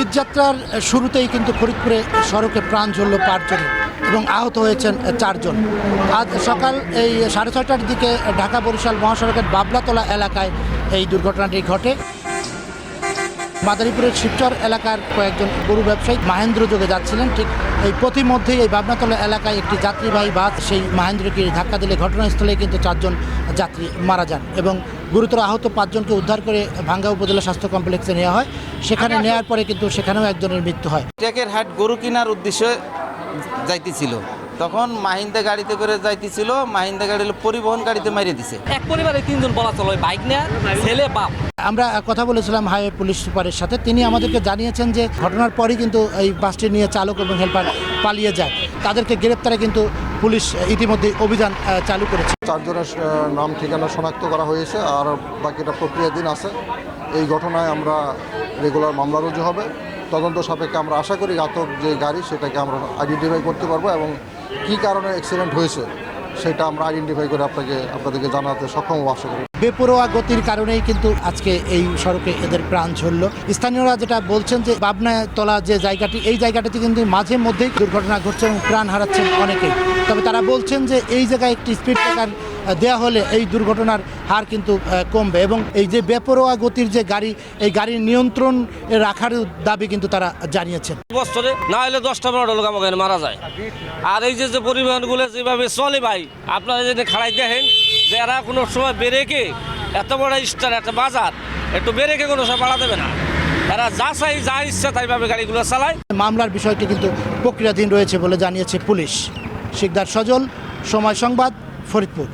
ঈদযাত্রার শুরুতেই কিন্তু ফরিদপুরে সড়কে প্রাণ ঝরল 5 জন এবং আহত হয়েছেন 4 জন। আজ সকাল এই 6:30টার দিকে ঢাকা বরিশাল মহাসড়কের বাবলাতলা এলাকায় এই দুর্ঘটনাটি ঘটে। মাদারীপুরের শিবচর এলাকার কয়েকজন গরু ব্যবসায়ী মাহেন্দ্র যোগে যাচ্ছিলেন, ঠিক এই পথিমধ্যেই এই বাবলাতলা এলাকায় একটি যাত্রীবাহী বাস সেই মাহেন্দ্রকে ধাক্কা দিলে ঘটনাস্থলে কিন্তু 4 জন যাত্রী মারা যান এবং গুরুতর আহত 5 জনকে উদ্ধার করে ভাঙ্গা উপজেলা স্বাস্থ্য কমপ্লেক্সে নেওয়া হয়। সেখানে নেওয়ার পরে কিন্তু সেখানেও একজনের মৃত্যু হয়। ট্রাকের হাট গরু কেনার উদ্দেশ্যে যাইতেছিল, তখন মাহিন্দা গাড়িতে করে যাইতেছিল, মাহিন্দা গাড়ি পরিবহন গাড়িতে মারিয়ে দিছে। এক পরিবারে 3 জন বলা চলে, বাইক নিয়ে ছেলে বাপ। আমরা কথা বলেছিলাম হাইওয়ে পুলিশ সুপারের সাথে, তিনি আমাদেরকে জানিয়েছেন যে ঘটনার পরই কিন্তু এই বাসটি নিয়ে চালক এবং হেল্পার পালিয়ে যায়। তাদেরকে গ্রেপ্তারে কিন্তু পুলিশ ইতিমধ্যে অভিযান চালু করেছে। 4 জনের নাম ঠিকানা শনাক্ত করা হয়েছে, আর বাকিটা প্রক্রিয়াধীন আছে। এই ঘটনায় আমরা রেগুলার মামলা রুজু হবে। তদন্ত সাপেক্ষে আমরা আশা করি ঘাতক যে গাড়ি সেটাকে আমরা আইডেন্টিফাই করতে পারবো এবং কী কারণে অ্যাক্সিডেন্ট হয়েছে সেটা আমরা আইডেন্টিফাই করে আপনাদেরকে জানাতে সক্ষম হবো আশা করি। বেপরোয়া গতির কারণেই কিন্তু আজকে এই সড়কে এদের প্রাণ ঝরল। স্থানীয়রা যেটা বলছেন যে বাবনাতলা যে জায়গাটি, এই জায়গাটিতে কিন্তু মাঝে মধ্যেই দুর্ঘটনা ঘটছে এবং প্রাণ হারাচ্ছেন অনেকেই। তবে তারা বলছেন যে এই জায়গায় একটি স্পিড ব্রেকার দেওয়া হলে এই দুর্ঘটনার হার কিন্তু কমবে এবং এই যে বেপরোয়া গতির যে গাড়ি, এই গাড়ির নিয়ন্ত্রণ রাখার দাবি কিন্তু তারা জানিয়েছেন। বছরে না হলে 10টা-12টা লোক আমাকে মারা যায়। আর এই যে পরিবহনগুলো যেভাবে চলে ভাই, আপনারা যদি খাড়াই দেখেন যে এরা কোনো সময় ব্রেকে, এত বড় স্টার একটা বাজার, একটু ব্রেকে কোনো সময় বাড়া দেবে না। এরা যা চাই যা ইচ্ছা তাইভাবে গাড়িগুলো চালায়। মামলার বিষয়টি কিন্তু প্রক্রিয়াধীন রয়েছে বলে জানিয়েছে পুলিশ। শিকদার সজল, সময় সংবাদ, ফরিদপুর।